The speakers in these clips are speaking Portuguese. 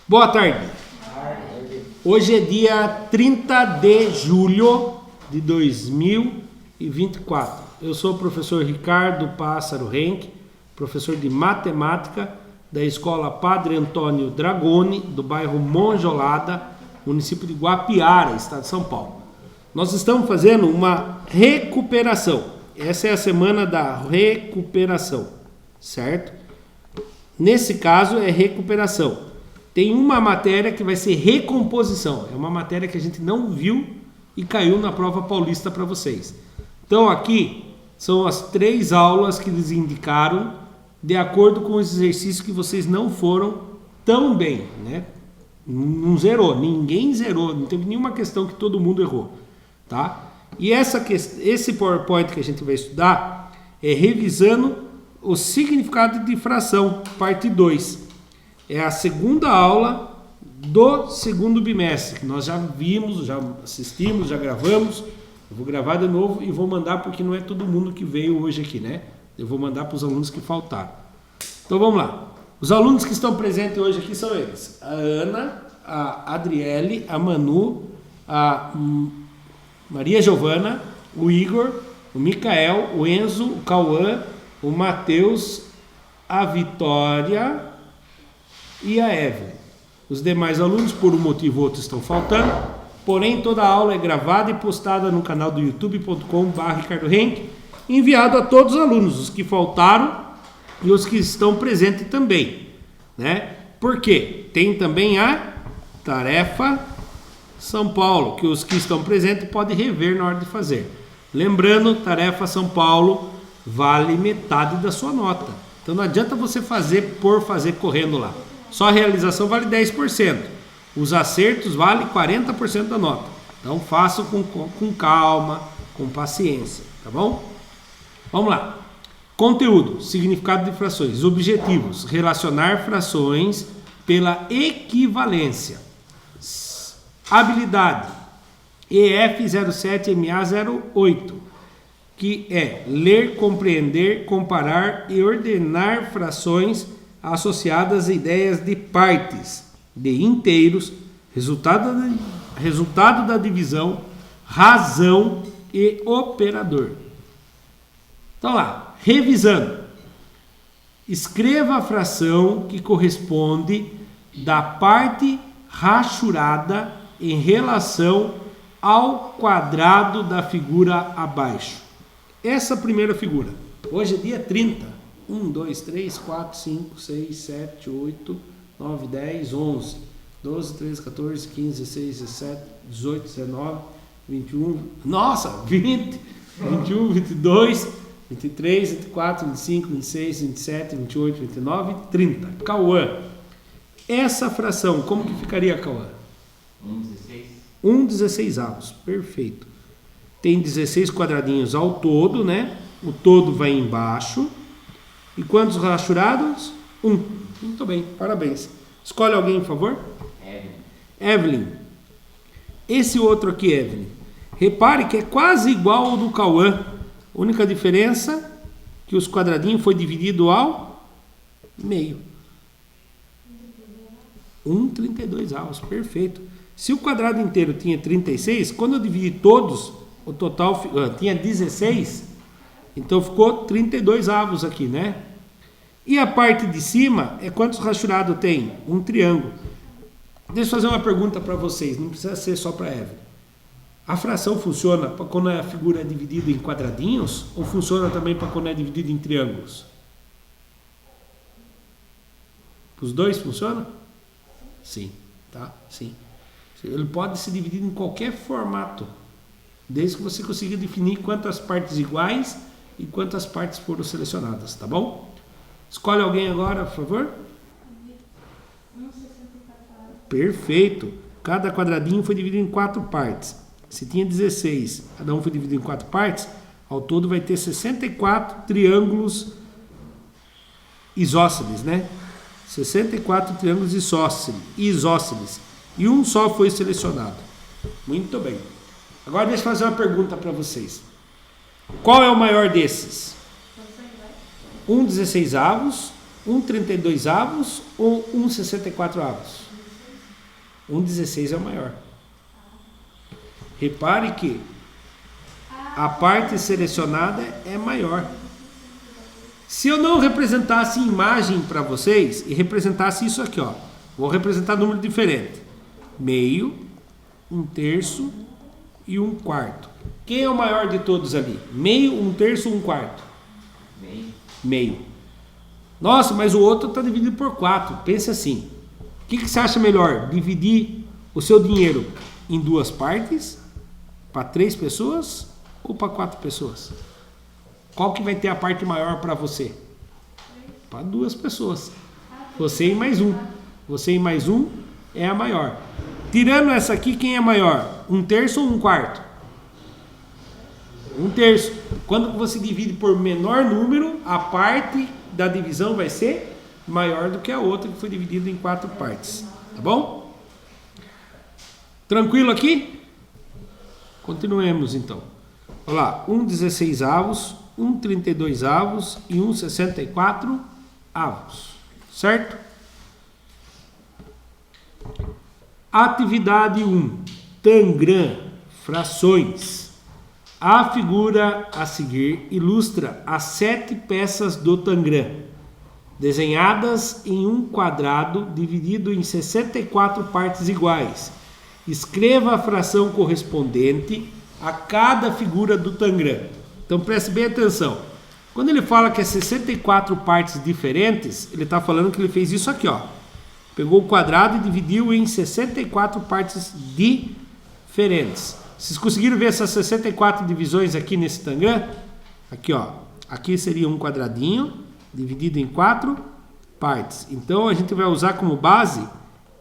Boa tarde. Hoje é dia 30 de julho de 2024. Eu sou o professor Ricardo Pássaro Henck, professor de matemática da Escola Padre Antônio Dragoni, do bairro Monjolada, município de Guapiara, estado de São Paulo. Nós estamos fazendo uma recuperação. Essa é a semana da recuperação, certo? Nesse caso é recuperação. Tem uma matéria que vai ser recomposição. É uma matéria que a gente não viu e caiu na prova paulista para vocês. Então aqui são as 3 aulas que eles indicaram de acordo com os exercícios que vocês não foram tão bem, né? Não zerou, ninguém zerou, não teve nenhuma questão que todo mundo errou, tá? E esse PowerPoint que a gente vai estudar é revisando o significado de fração, parte 2. É a segunda aula do segundo bimestre, que nós já vimos, já assistimos, já gravamos. Eu vou gravar de novo e vou mandar, porque não é todo mundo que veio hoje aqui, né? Eu vou mandar para os alunos que faltaram. Então vamos lá. Os alunos que estão presentes hoje aqui são eles: a Ana, a Adriele, a Manu, a Maria Giovana, o Igor, o Micael, o Enzo, o Cauã, o Matheus, a Vitória e a Evelyn. Os demais alunos, por um motivo ou outro, estão faltando, porém toda a aula é gravada e postada no canal do youtube.com/Ricardo Henck, enviado a todos os alunos, os que faltaram e os que estão presentes também, né? Por quê? Tem também a tarefa São Paulo, que os que estão presentes podem rever na hora de fazer. Lembrando, tarefa São Paulo vale metade da sua nota. Então não adianta você fazer por fazer correndo lá. Só a realização vale 10%. Os acertos valem 40% da nota. Então façam com calma, com paciência, tá bom? Vamos lá. Conteúdo, significado de frações. Objetivos, relacionar frações pela equivalência. Habilidade, EF07MA08, que é ler, compreender, comparar e ordenar frações associadas a ideias de partes, de inteiros, resultado da divisão, razão e operador. Então lá, revisando. Escreva a fração que corresponde da parte rachurada em relação ao quadrado da figura abaixo. Essa primeira figura. Hoje é dia 30. 1, 2, 3, 4, 5, 6, 7, 8, 9, 10, 11, 12, 13, 14, 15, 16, 17, 18, 19, 21, nossa, 20, 21, 22, 23, 24, 25, 26, 27, 28, 29, 30. Cauã. Essa fração, como que ficaria, Cauã? 1/16. Perfeito. Tem 16 quadradinhos ao todo, né? O todo vai embaixo. E quantos rachurados? 1. Muito bem, parabéns. Escolhe alguém, por favor. Evelyn. Esse outro aqui, Evelyn. Repare que é quase igual ao do Cauã. Única diferença que os quadradinhos foi dividido ao meio. 1/32, perfeito. Se o quadrado inteiro tinha 36, quando eu dividi todos, o total tinha 16, então ficou 32 avos aqui, né? E a parte de cima é quantos rachurados tem? Um triângulo. Deixa eu fazer uma pergunta para vocês, não precisa ser só para a Evelyn. A fração funciona para quando a figura é dividida em quadradinhos ou funciona também para quando é dividida em triângulos? Os dois funcionam? Sim, tá? Sim. Ele pode ser dividido em qualquer formato, desde que você consiga definir quantas partes iguais e quantas partes foram selecionadas, tá bom? Escolhe alguém agora, por favor. Perfeito. Cada quadradinho foi dividido em 4 partes. Se tinha 16, cada um foi dividido em 4 partes, ao todo vai ter 64 triângulos isósceles, né? 64 triângulos isósceles. E um só foi selecionado. Muito bem. Agora deixa eu fazer uma pergunta para vocês. Qual é o maior desses? 1/16, 1/32 ou 1/64? 1/16 é o maior. Repare que a parte selecionada é maior. Se eu não representasse imagem para vocês e representasse isso aqui, ó, vou representar número diferente: meio, 1/3 e 1/4. Quem é o maior de todos ali? Meio, 1/3 ou 1/4? Meio. Nossa, mas o outro está dividido por 4. Pense assim: o que você acha melhor? Dividir o seu dinheiro em 2 partes? Para 3 pessoas ou para 4 pessoas? Qual que vai ter a parte maior para você? Para 2 pessoas. Você e mais um. Você e mais um é a maior. Tirando essa aqui, quem é maior? 1/3 ou 1/4? 1/3. Quando você divide por menor número, a parte da divisão vai ser maior do que a outra que foi dividida em 4 partes. Tá bom? Tranquilo aqui? Continuemos então. Olha lá, 1/16, 1/32 e 1/64. Certo? Atividade 1. Tangram, frações. A figura a seguir ilustra as 7 peças do Tangram, desenhadas em um quadrado dividido em 64 partes iguais. Escreva a fração correspondente a cada figura do Tangram. Então preste bem atenção. Quando ele fala que é 64 partes diferentes, ele está falando que ele fez isso aqui, ó. Pegou o quadrado e dividiu em 64 partes diferentes. Vocês conseguiram ver essas 64 divisões aqui nesse Tangram? Aqui, ó. Aqui seria um quadradinho dividido em 4 partes. Então a gente vai usar como base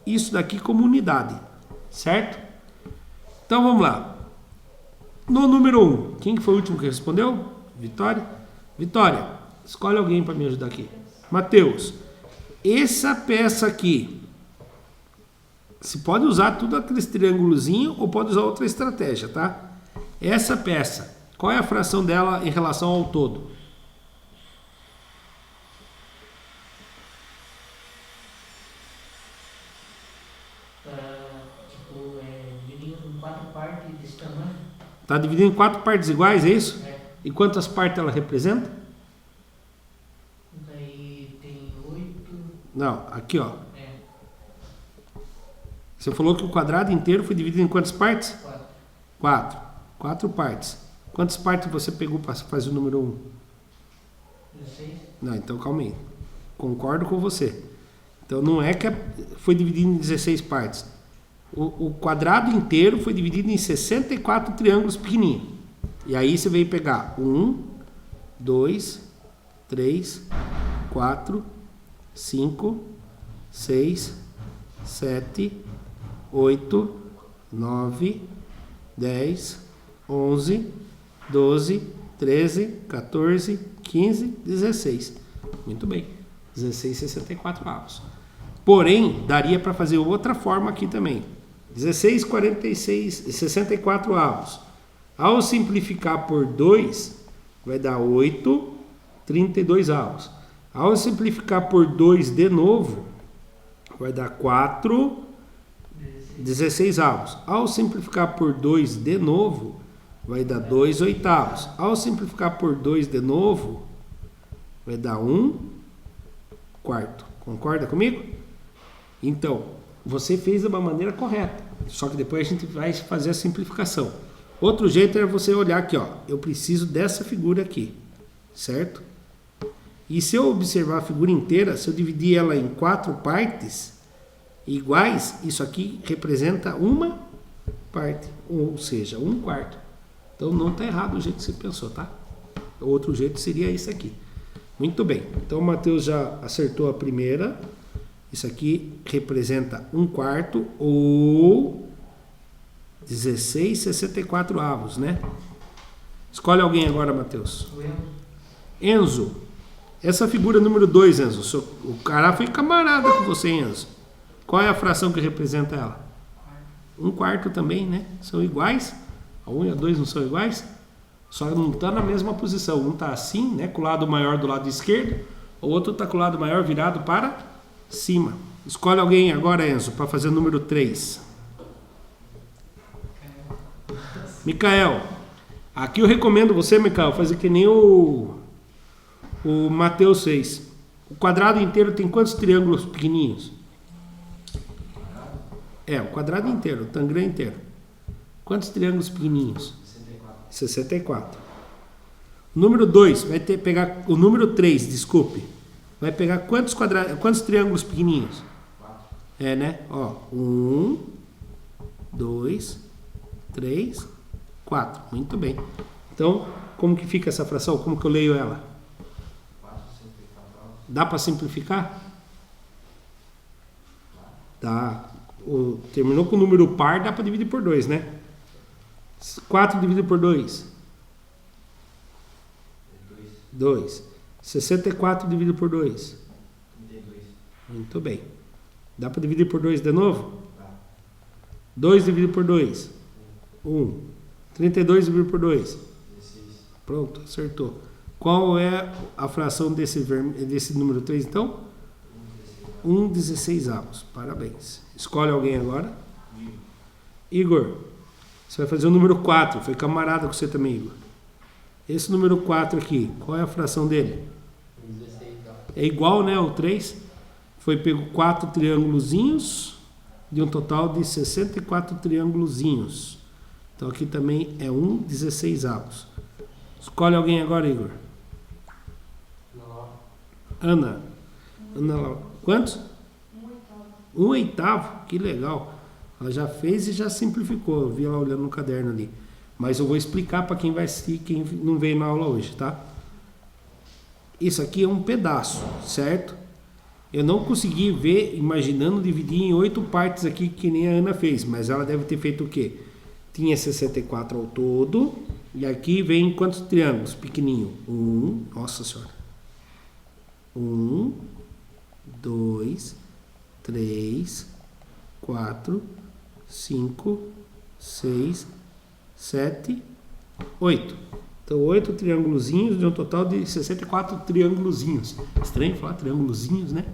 isso daqui como unidade. Certo? Então vamos lá. No número 1, quem foi o último que respondeu? Vitória? Vitória, escolhe alguém para me ajudar aqui. Mateus, essa peça aqui, se pode usar tudo aqueles triângulozinho ou pode usar outra estratégia, tá? Essa peça, qual é a fração dela em relação ao todo? Dividido em 4 partes desse tamanho. Está dividido em 4 partes iguais, é isso? É. E quantas partes ela representa? Daí tem 8. Não, aqui ó. É. Você falou que o quadrado inteiro foi dividido em quantas partes? 4. 4. 4 partes. Quantas partes você pegou para fazer o número 1? 16. Não, então calma aí. Concordo com você. Então não é que foi dividido em 16 partes. O quadrado inteiro foi dividido em 64 triângulos pequenininhos. E aí você veio pegar 1, 2, 3, 4, 5, 6, 7, 8, 9, 10, 11, 12, 13, 14, 15, 16. Muito bem. 16, 64 avos. Porém, daria para fazer outra forma aqui também. 16, 46, 64 avos. Ao simplificar por 2, vai dar 8, 32 avos. Ao simplificar por 2 de novo, vai dar 4, 16 avos. Ao simplificar por 2 de novo, vai dar 2 oitavos. Ao simplificar por 2 de novo, vai dar 1 quarto. Concorda comigo? Então, você fez de uma maneira correta. Só que depois a gente vai fazer a simplificação. Outro jeito é você olhar aqui, ó. Eu preciso dessa figura aqui, certo? E se eu observar a figura inteira, se eu dividir ela em 4 partes iguais, isso aqui representa uma parte, ou seja, 1 quarto. Então não está errado o jeito que você pensou, tá? O outro jeito seria isso aqui. Muito bem. Então o Mateus já acertou a primeira. Isso aqui representa 1 quarto ou 16, 64 avos, né? Escolhe alguém agora, Mateus. Enzo. Essa figura número 2, Enzo. O cara foi camarada com você, Enzo. Qual é a fração que representa ela? 1 quarto também, né? São iguais. A 1 e a 2 não são iguais. Só não está na mesma posição. Um está assim, né? Com o lado maior do lado esquerdo. O outro está com o lado maior virado para cima. Escolhe alguém agora, Enzo, para fazer o número 3. Micael. Aqui eu recomendo você, Micael, fazer que nem o Mateus fez. O quadrado inteiro tem quantos triângulos pequenininhos? O quadrado inteiro, o tangram inteiro. Quantos triângulos pequenininhos? 64. O número 2 vai pegar o número 3, desculpe. Vai pegar quantos triângulos pequenininhos? 4. Né? 1, 2, 3, 4. Muito bem. Então, como que fica essa fração? Como que eu leio ela? Dá para simplificar? Dá. Terminou com o número par, dá para dividir por 2, né? 4 dividido por 2? 2. 64 dividido por 2? 32. Muito bem. Dá para dividir por 2 de novo? 2 dividido por 2? 1. 32 dividido por 2? 16. Pronto, acertou. Qual é a fração desse número 3, então? 1/16. Parabéns. Escolhe alguém agora. Igor. Você vai fazer o número 4. Foi camarada com você também, Igor. Esse número 4 aqui, qual é a fração dele? 16. É igual, né, ao 3. Foi pego 4 triângulozinhos, de um total de 64 triângulozinhos. Então aqui também é 1/16. Escolhe alguém agora, Igor. Ana. Ana, quantos? 1/8. Que legal. Ela já fez e já simplificou. Eu vi ela olhando no caderno ali. Mas eu vou explicar para quem vai assistir, quem não veio na aula hoje, tá? Isso aqui é um pedaço, certo? Eu não consegui ver, imaginando dividir em 8 partes aqui, que nem a Ana fez. Mas ela deve ter feito o quê? Tinha 64 ao todo. E aqui vem quantos triângulos? Pequenininho. 1, nossa senhora. 1, 2, 3, 4, 5, 6, 7, 8. Então, 8 triângulozinhos de um total de 64 triângulozinhos. Estranho falar triângulozinhos, né?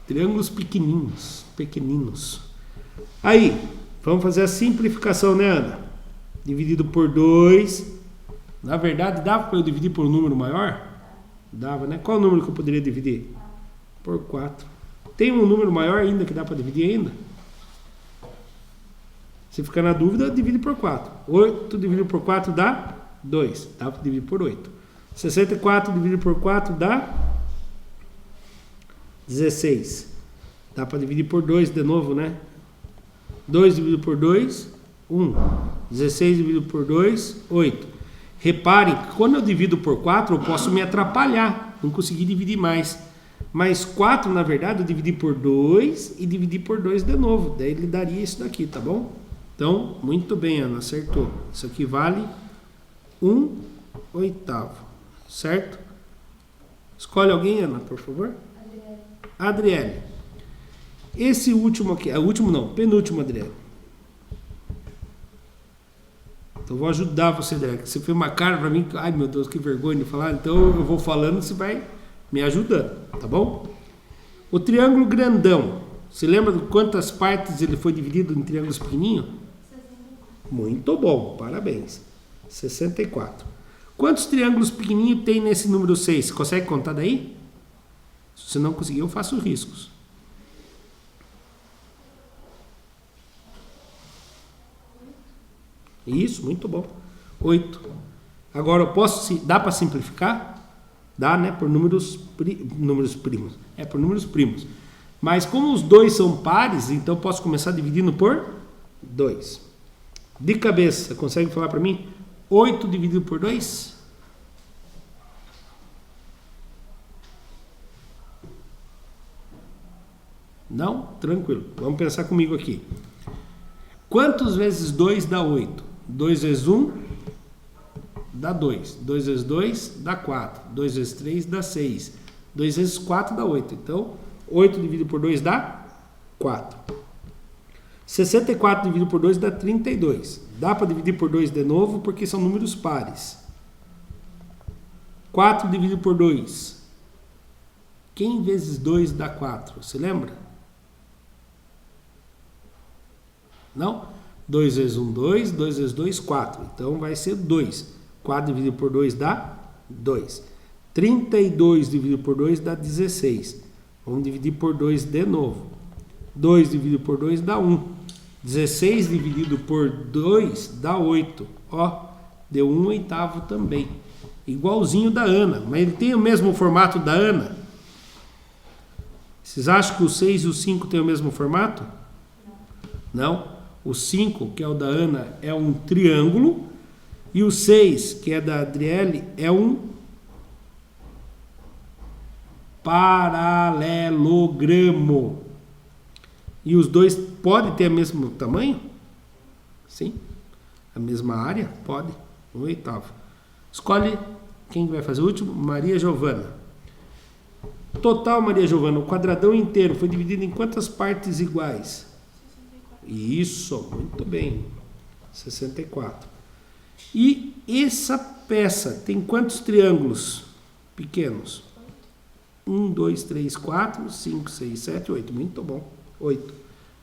Triângulos pequeninos. Aí, vamos fazer a simplificação, né, Ana? Dividido por 2. Na verdade, dava para eu dividir por um número maior? Dava, né? Qual o número que eu poderia dividir? Por 4. Tem um número maior ainda que dá para dividir ainda? Se ficar na dúvida, divide por 4. 8 dividido por 4 dá 2. Dá para dividir por 8. 64 dividido por 4 dá 16. Dá para dividir por 2 de novo, né? 2 dividido por 2, 1. 16 dividido por 2, 8. Reparem que quando eu divido por 4, eu posso me atrapalhar. Não consegui dividir mais. Mas 4, na verdade, eu dividi por 2 e dividi por 2 de novo. Daí ele daria isso daqui, tá bom? Então, muito bem, Ana, acertou. Isso aqui vale 1/8. Certo? Escolhe alguém, Ana, por favor. Adriele. Esse último aqui, penúltimo, Adriele. Então, eu vou ajudar você, Adriele. Você fez uma cara pra mim, ai meu Deus, que vergonha de falar. Então, eu vou falando, você vai me ajudando, tá bom? O triângulo grandão, você lembra de quantas partes ele foi dividido em triângulos pequenininhos? Muito bom, parabéns. 64. Quantos triângulos pequenininhos tem nesse número 6? Você consegue contar daí? Se você não conseguir, eu faço riscos. Isso, muito bom. 8. Agora, dá para simplificar? Dá, né? Por números primos. Por números primos. Mas como os dois são pares, então eu posso começar dividindo por 2. De cabeça, consegue falar para mim? 8 dividido por 2? Não? Tranquilo. Vamos pensar comigo aqui. Quantos vezes 2 dá 8? 2 vezes 1 dá 2. 2 vezes 2 dá 4. 2 vezes 3 dá 6. 2 vezes 4 dá 8. Então, 8 dividido por 2 dá 4. 64 dividido por 2 dá 32. Dá para dividir por 2 de novo porque são números pares. 4 dividido por 2. Quem vezes 2 dá 4? Você lembra? Não? 2 vezes 1, 2. 2 vezes 2, 4. Então vai ser 2. 4 dividido por 2 dá 2. 32 dividido por 2 dá 16. Vamos dividir por 2 de novo. 2 dividido por 2 dá 1. 16 dividido por 2 dá 8. Ó, deu 1/8 também. Igualzinho da Ana. Mas ele tem o mesmo formato da Ana? Vocês acham que o 6 e o 5 têm o mesmo formato? Não. O 5, que é o da Ana, é um triângulo. E o 6, que é da Adriele, é um paralelogramo. E os dois podem ter o mesmo tamanho? Sim. A mesma área? Pode. 1/8. Escolhe quem vai fazer o último. Maria Giovana. Total, Maria Giovana, o quadradão inteiro foi dividido em quantas partes iguais? 64. Isso, muito bem. 64. E essa peça tem quantos triângulos pequenos? 1, 2, 3, 4, 5, 6, 7, 8. Muito bom. 8.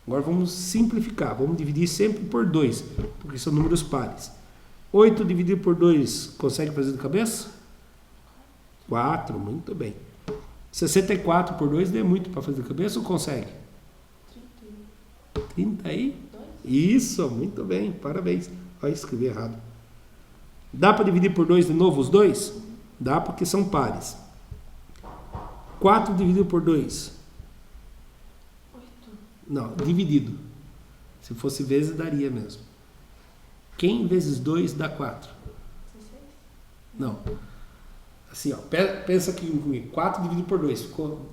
Agora vamos simplificar. Vamos dividir sempre por 2, porque são números pares. 8 dividido por 2, consegue fazer de cabeça? 4, muito bem. 64 por 2 é muito para fazer de cabeça ou consegue? 30 aí? Isso, muito bem, parabéns. Olha, escrevi errado. Dá para dividir por 2 de novo os dois? Dá, porque são pares. 4 dividido por 2? 8. Não, dividido. Se fosse vezes, daria mesmo. Quem vezes 2 dá 4? 16? Não. Assim, ó, pensa aqui comigo. 4 dividido por 2, ficou?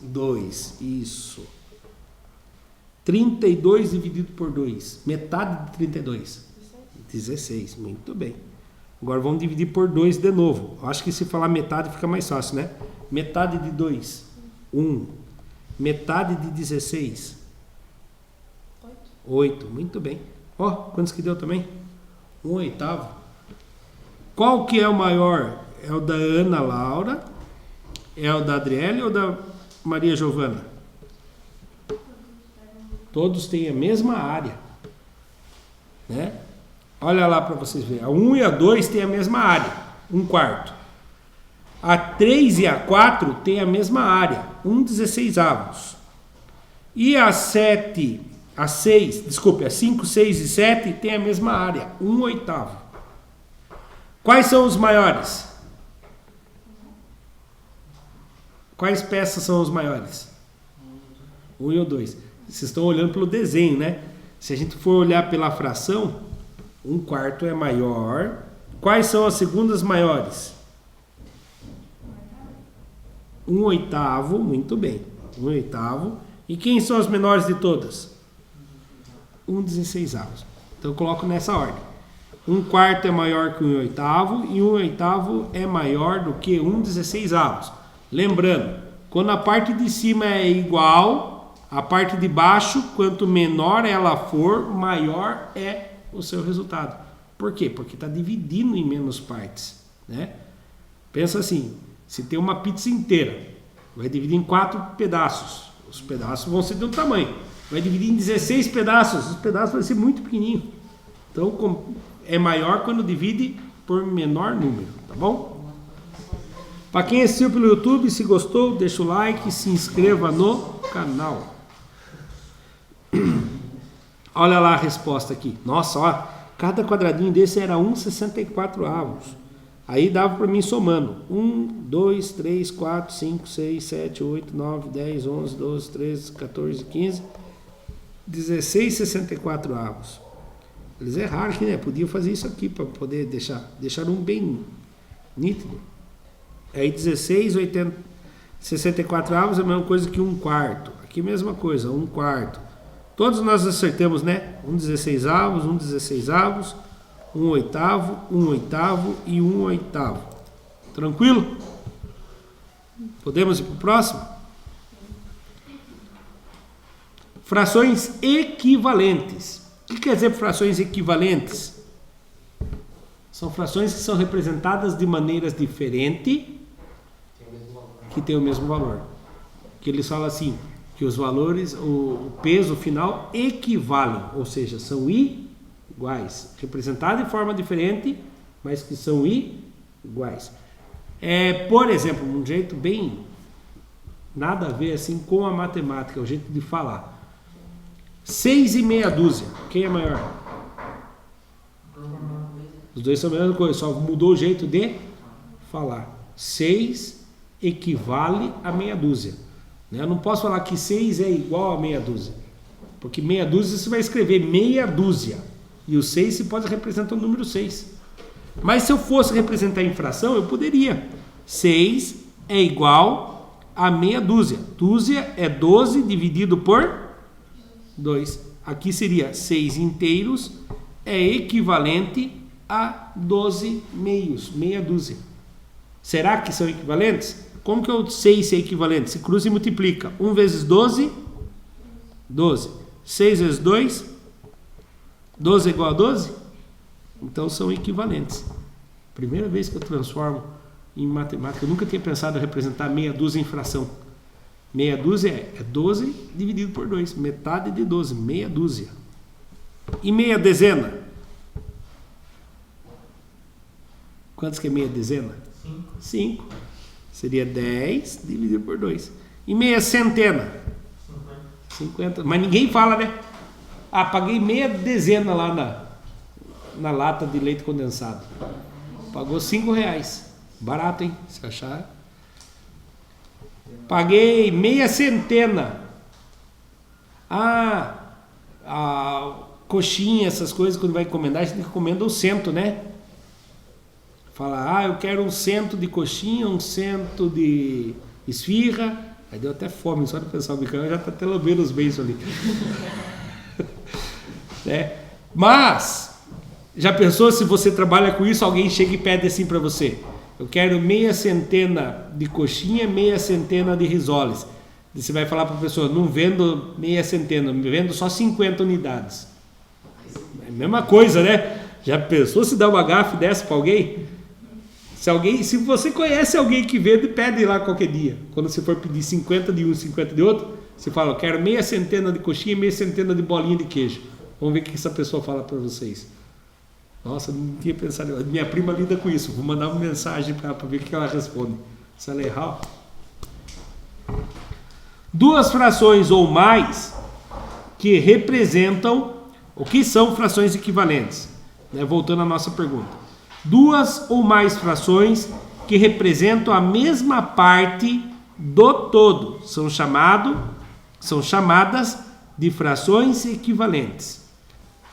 2. Isso. 32 dividido por 2. Metade de 32. 16. Muito bem. Agora vamos dividir por 2 de novo. Acho que se falar metade fica mais fácil, né? Metade de 2. 1. Metade de 16. 8. Muito bem. Ó, quantos que deu também? 1/8. Qual que é o maior? É o da Ana Laura? É o da Adriele ou da Maria Giovana? Todos têm a mesma área, né? Olha lá para vocês verem. A 1 e a 2 têm a mesma área, 1/4. A 3 e a 4 têm a mesma área, 1/16. E a 7, a 6, desculpe, a 5, 6 e 7 têm a mesma área, 1/8. Quais são os maiores? Quais peças são os maiores? 1 e o 2. Vocês estão olhando pelo desenho, né? Se a gente for olhar pela fração, 1/4 é maior. Quais são as segundas maiores? 1/8, muito bem. 1/8. E quem são as menores de todas? 1/16. Então eu coloco nessa ordem. 1/4 é maior que 1/8 e 1/8 é maior do que 1/16. Lembrando, quando a parte de cima é igual, a parte de baixo, quanto menor ela for, maior é o seu resultado. Por quê? Porque está dividindo em menos partes, né? Pensa assim, se tem uma pizza inteira, vai dividir em 4 pedaços. Os pedaços vão ser de um tamanho. Vai dividir em 16 pedaços, os pedaços vão ser muito pequenininhos. Então, é maior quando divide por menor número, tá bom? Para quem assistiu pelo YouTube, se gostou, deixa o like, se inscreva no canal. Olha lá a resposta aqui. Nossa, ó, cada quadradinho desse era 1/64. Aí dava para mim somando. 1, 2, 3, 4, 5, 6, 7, 8, 9, 10, 11, 12, 13, 14, 15, 16 64. Eles erraram aqui, né? Podiam fazer isso aqui para poder deixar um bem nítido. Aí 16, 80, 64 é a mesma coisa que 1/4. Aqui mesma coisa, 1/4. Todos nós acertamos, né? 1/16, 1/16, 1/8, 1/8 e 1/8. Tranquilo? Podemos ir para o próximo? Frações equivalentes. O que quer dizer frações equivalentes? São frações que são representadas de maneiras diferentes, que têm o mesmo valor. Que eles falam assim, que os valores, o peso final equivalem, ou seja, são iguais, representados de forma diferente, mas que são iguais. Por exemplo, um jeito bem nada a ver assim com a matemática, é o jeito de falar. 6 e meia dúzia, quem é maior? Os dois são a mesma coisa, só mudou o jeito de falar. 6 equivale a meia dúzia. Eu não posso falar que 6 é igual a meia dúzia, porque meia dúzia você vai escrever meia dúzia, e o 6 se pode representar o número 6. Mas se eu fosse representar em fração, eu poderia. 6 é igual a meia dúzia. Dúzia é 12 dividido por 2. Aqui seria 6 inteiros é equivalente a 12 meios, meia dúzia. Será que são equivalentes? Como que eu sei se é equivalente? Se cruza e multiplica. 1 vezes 12, 12. 6 vezes 2, 12 é igual a 12? Então são equivalentes. Primeira vez que eu transformo em matemática. Eu nunca tinha pensado em representar meia dúzia em fração. Meia dúzia é 12 dividido por 2. Metade de 12, meia dúzia. E meia dezena? Quantos que é meia dezena? 5. Seria 10 dividido por 2. E meia centena? 50. Mas ninguém fala, né? Paguei meia dezena lá na lata de leite condensado. Pagou R$5. Barato, hein? Se achar. Paguei meia centena. A coxinha, essas coisas, quando vai encomendar, a gente encomenda o cento, né? Fala, eu quero 100 de coxinha, 100 de esfirra. Aí deu até fome, só de pensar, o Micão já está até lambendo os beiços ali. Mas, já pensou se você trabalha com isso, alguém chega e pede assim para você: eu quero meia centena de coxinha, meia centena de risoles. E você vai falar para a pessoa: não vendo meia centena, me vendo só 50 unidades. É a mesma coisa, né? Já pensou se dá uma gafe dessa para alguém? Se você conhece alguém que vende, pede lá qualquer dia. Quando você for pedir 50 de um, 50 de outro, você fala: eu quero meia centena de coxinha e meia centena de bolinha de queijo. Vamos ver o que essa pessoa fala para vocês. Nossa, não tinha pensado. Minha prima lida com isso. Vou mandar uma mensagem para ela para ver o que ela responde. Se ela errar. Duas frações ou mais que representam o que são frações equivalentes. Voltando à nossa pergunta. Duas ou mais frações que representam a mesma parte do todo são chamadas de frações equivalentes.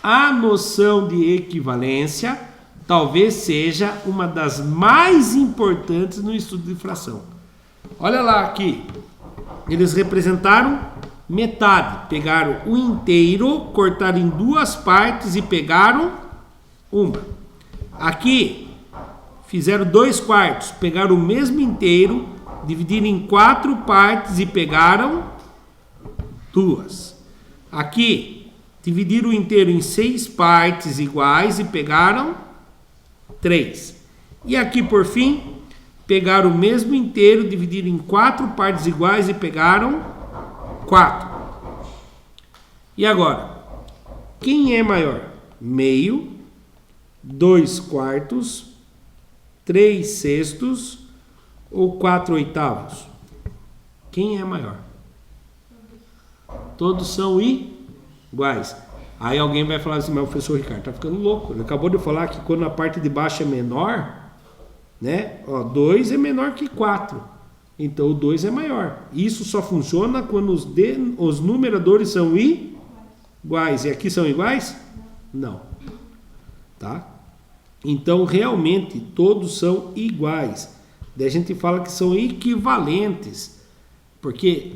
A noção de equivalência talvez seja uma das mais importantes no estudo de fração. Olha lá aqui, eles representaram metade, pegaram o inteiro, cortaram em duas partes e pegaram uma. Aqui, fizeram 2/4, pegaram o mesmo inteiro, dividiram em 4 partes e pegaram 2. Aqui, dividiram o inteiro em 6 partes iguais e pegaram 3. E aqui, por fim, pegaram o mesmo inteiro, dividiram em 4 partes iguais e pegaram 4. E agora, quem é maior? Meio, 2/4, 3/6 ou 4/8? Quem é maior? Todos são iguais. Aí alguém vai falar assim: mas o professor Ricardo tá ficando louco. Ele acabou de falar que quando a parte de baixo é menor, 2 é menor que 4. Então o 2 é maior. Isso só funciona quando os numeradores são iguais. E aqui são iguais? Não. Tá? Então realmente todos são iguais. Daí a gente fala que são equivalentes, porque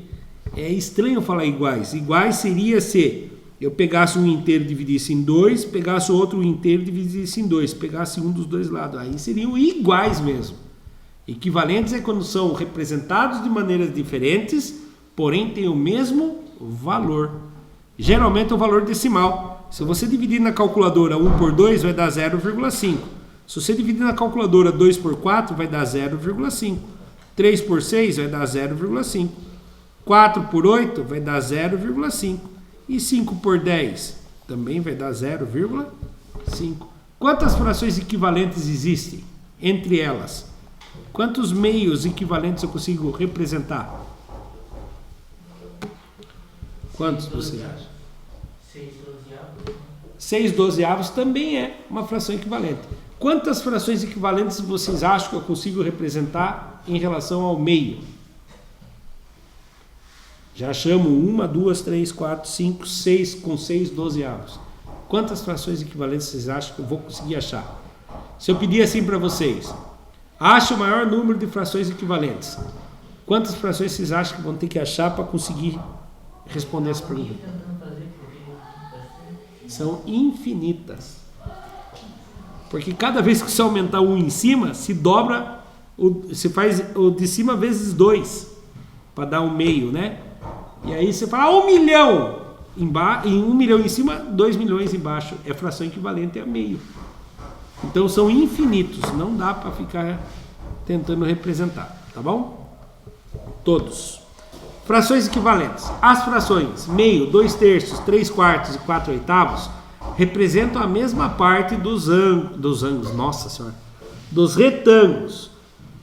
é estranho falar iguais. Iguais seria se eu pegasse um inteiro e dividisse em 2, pegasse o outro inteiro e dividisse em 2, pegasse um dos dois lados, aí seriam iguais mesmo. Equivalentes é quando são representados de maneiras diferentes, porém têm o mesmo valor. Geralmente é o valor decimal. Se você dividir na calculadora 1 por 2, vai dar 0,5. Se você dividir na calculadora 2 por 4, vai dar 0,5. 3 por 6 vai dar 0,5. 4 por 8 vai dar 0,5. E 5 por 10 também vai dar 0,5. Quantas frações equivalentes existem entre elas? Quantos meios equivalentes eu consigo representar? Quantos você acha? 6 dozeavos também é uma fração equivalente. Quantas frações equivalentes vocês acham que eu consigo representar em relação ao meio? Já chamo 1, 2, 3, 4, 5, 6 com 6 dozeavos. Quantas frações equivalentes vocês acham que eu vou conseguir achar? Se eu pedir assim para vocês, ache o maior número de frações equivalentes. Quantas frações vocês acham que vão ter que achar para conseguir responder essa pergunta? São infinitas. Porque cada vez que você aumentar um em cima, se dobra, você faz o de cima vezes 2, para dar um meio, né? E aí você fala 1 milhão, em 1 milhão em cima, 2 milhões embaixo. É fração equivalente a meio. Então são infinitos, não dá para ficar tentando representar, tá bom? Todos. Frações equivalentes. As frações meio, 2 terços, 3 quartos e 4 oitavos representam a mesma parte dos ângulos, nossa senhora, dos retângulos.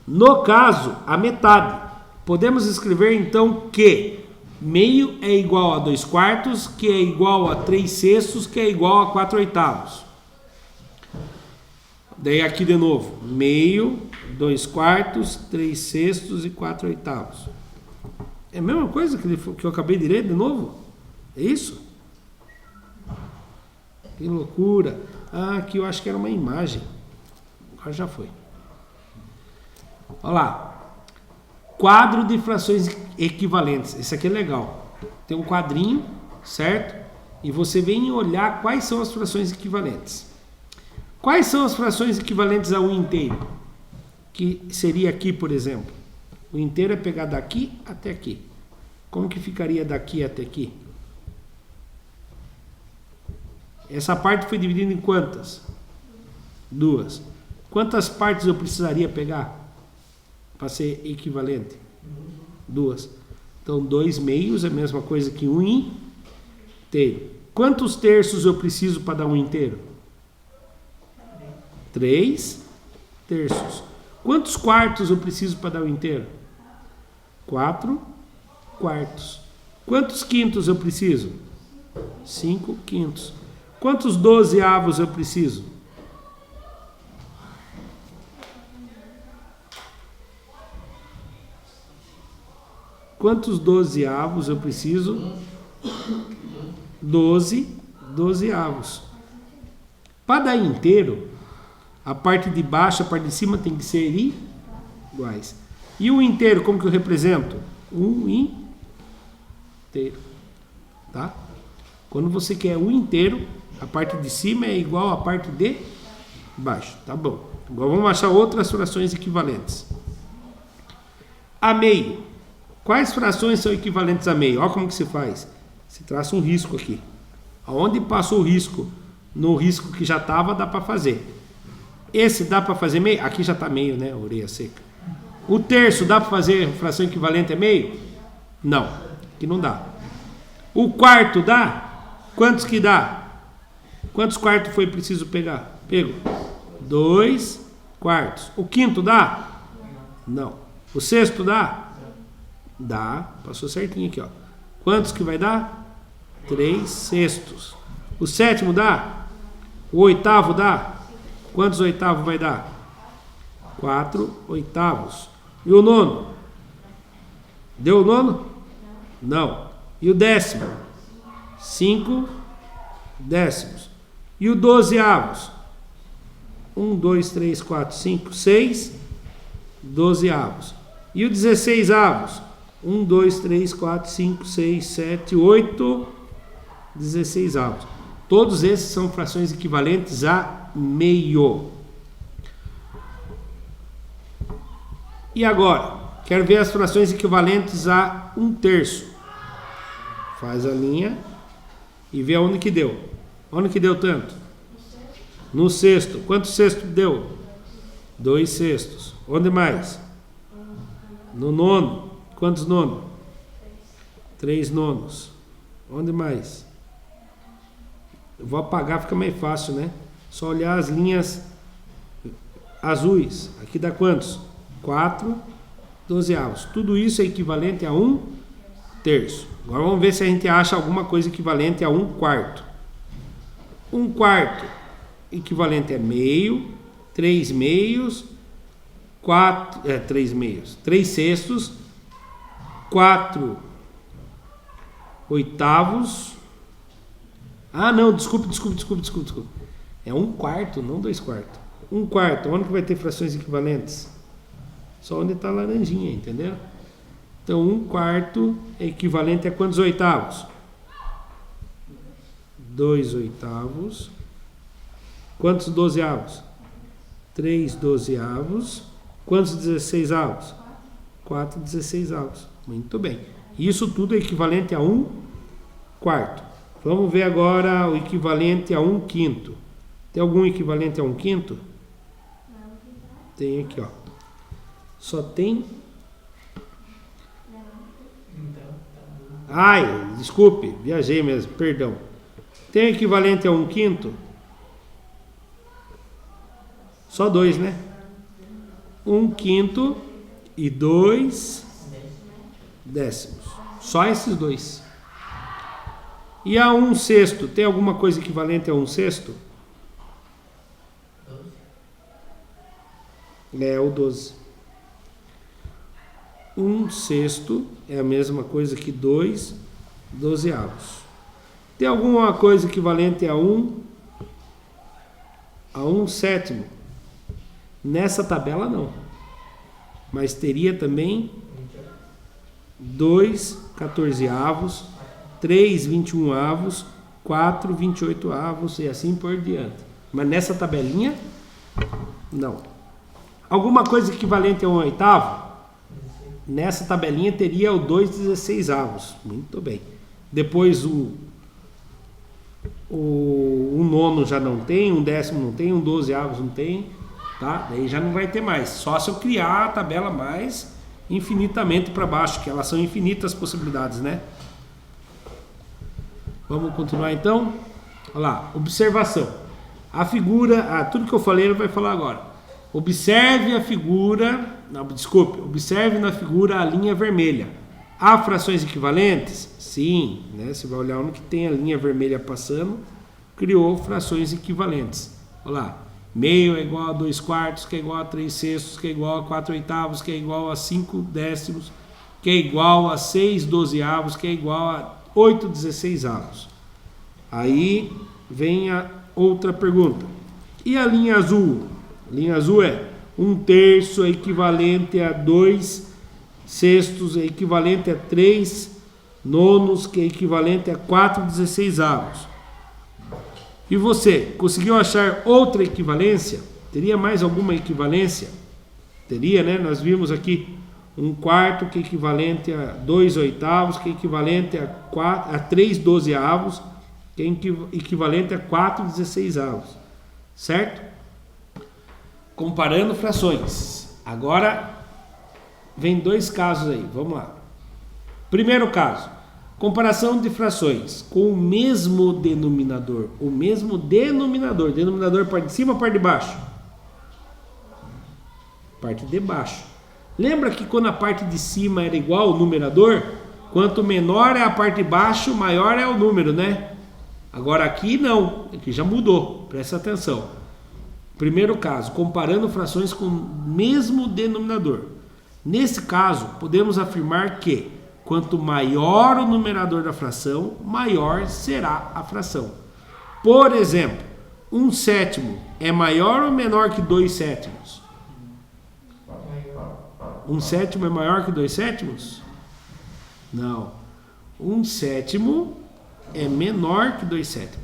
No caso, a metade. Podemos escrever então que meio é igual a 2 quartos, que é igual a 3 sextos, que é igual a 4 oitavos. Daí aqui de novo, meio, 2 quartos, 3 sextos e 4 oitavos. É a mesma coisa que eu acabei de ler de novo? É isso? Que loucura. Ah, aqui eu acho que era uma imagem. Agora já foi. Olha lá. Quadro de frações equivalentes. Esse aqui é legal. Tem um quadrinho, certo? E você vem olhar quais são as frações equivalentes. Quais são as frações equivalentes a 1 inteiro? Que seria aqui, por exemplo. O inteiro é pegar daqui até aqui. Como que ficaria daqui até aqui? Essa parte foi dividida em quantas? 2. Quantas partes eu precisaria pegar para ser equivalente? 2. Então, 2 meios é a mesma coisa que 1 inteiro. Quantos terços eu preciso para dar 1 inteiro? 3 terços. Quantos quartos eu preciso para dar 1 inteiro? 4 quartos. Quantos quintos eu preciso? 5 quintos. Quantos dozeavos eu preciso? Quantos dozeavos eu preciso? 12 dozeavos. Para dar inteiro, a parte de baixo e a parte de cima tem que ser iguais. E o inteiro, como que eu represento? 1 inteiro. Tá? Quando você quer 1 inteiro, a parte de cima é igual à parte de baixo. Tá bom. Agora vamos achar outras frações equivalentes. A meio. Quais frações são equivalentes a meio? Olha como que se faz. Você traça um risco aqui. Aonde passou o risco? No risco que já estava, dá para fazer. Esse dá para fazer meio? Aqui já está meio, né? Orelha seca. O terço dá para fazer fração equivalente a meio? Não. Aqui não dá. O quarto dá? Quantos que dá? Quantos quartos foi preciso pegar? Pego. 2 quartos. O quinto dá? Não. O sexto dá? Dá. Passou certinho aqui, ó. Quantos que vai dar? 3 sextos. O sétimo dá? O oitavo dá? Quantos oitavos vai dar? 4 oitavos. E o nono? Deu o nono? Não. E o décimo? 5 décimos. E o dozeavos? 1, 2, 3, 4, 5, 6 dozeavos. E o 16avos? 1, 2, 3, 4, 5, 6, 7, 8 16avos. Todos esses são frações equivalentes a meio. E agora? Quero ver as frações equivalentes a 1 terço. Faz a linha e vê aonde que deu. Onde que deu tanto? No sexto. Quantos sextos deu? 2 sextos. Onde mais? No nono. Quantos nono? 3 nonos. Onde mais? Eu vou apagar, fica mais fácil, né? Só olhar as linhas azuis. Aqui dá quantos? 4 dozeavos. Tudo isso é equivalente a 1/3. Agora vamos ver se a gente acha alguma coisa equivalente a 1/4. 1/4 equivalente a meio, 3 meios, 3 sextos, 4 oitavos. Ah, não, desculpe. É 1/4, não 2/4. 1/4, onde que vai ter frações equivalentes? Só onde está a laranjinha, entendeu? Então, 1/4 é equivalente a quantos oitavos? 2 oitavos. Quantos dozeavos? 3 dozeavos. Quantos 16avos? 4 16avos. Muito bem. Isso tudo é equivalente a 1/4. Vamos ver agora o equivalente a 1/5. Tem algum equivalente a 1/5? Tem aqui, ó. Só tem... Ai, desculpe, viajei mesmo, perdão. Tem equivalente a 1/5? Só 2, né? 1/5 e 2 décimos. Só esses 2. E a 1/6? Tem alguma coisa equivalente a 1/6? É o 12. 1/6 é a mesma coisa que 2 dozeavos. Tem alguma coisa equivalente a 1/7? Nessa tabela não. Mas teria também 2 14avos, 3 21avos, 4 28avos e assim por diante. Mas nessa tabelinha, não. Alguma coisa equivalente a 1/8? Nessa tabelinha teria o 2 16avos. Muito bem. Depois o nono já não tem, 1/10 não tem, 1/12avos não tem, tá? Daí já não vai ter mais. Só se eu criar a tabela mais infinitamente para baixo, que elas são infinitas possibilidades, né? Vamos continuar então? Olha lá, observação. A figura, tudo que eu falei ele vai falar agora. Observe a figura, observe na figura a linha vermelha. Há frações equivalentes? Sim, né? Você vai olhar onde que tem a linha vermelha passando, criou frações equivalentes. Olha lá, meio é igual a 2/4, que é igual a 3/6, que é igual a 4/8, que é igual a 5/10, que é igual a 6 dozeavos, que é igual a 8 16avos. Aí vem a outra pergunta. E a linha azul? A linha azul é 1/3 é equivalente a 2/6, é equivalente a 3 nonos, que é equivalente a 4 16avos. E você, conseguiu achar outra equivalência? Teria mais alguma equivalência? Teria, né? Nós vimos aqui 1/4 que é equivalente a 2 oitavos, que é equivalente a 3 dozeavos, que é equivalente a 4 16avos. Certo? Comparando frações. Agora vem 2 casos aí, vamos lá. Primeiro caso, comparação de frações com o mesmo denominador. O mesmo denominador. Denominador parte de cima ou parte de baixo? Parte de baixo. Lembra que quando a parte de cima era igual ao numerador, quanto menor é a parte de baixo, maior é o número, né? Agora aqui não, aqui já mudou, presta atenção. Primeiro caso, comparando frações com o mesmo denominador. Nesse caso, podemos afirmar que quanto maior o numerador da fração, maior será a fração. Por exemplo, 1/7 é maior ou menor que 2/7? 1/7 é maior que 2/7? Não. 1/7 é menor que 2/7.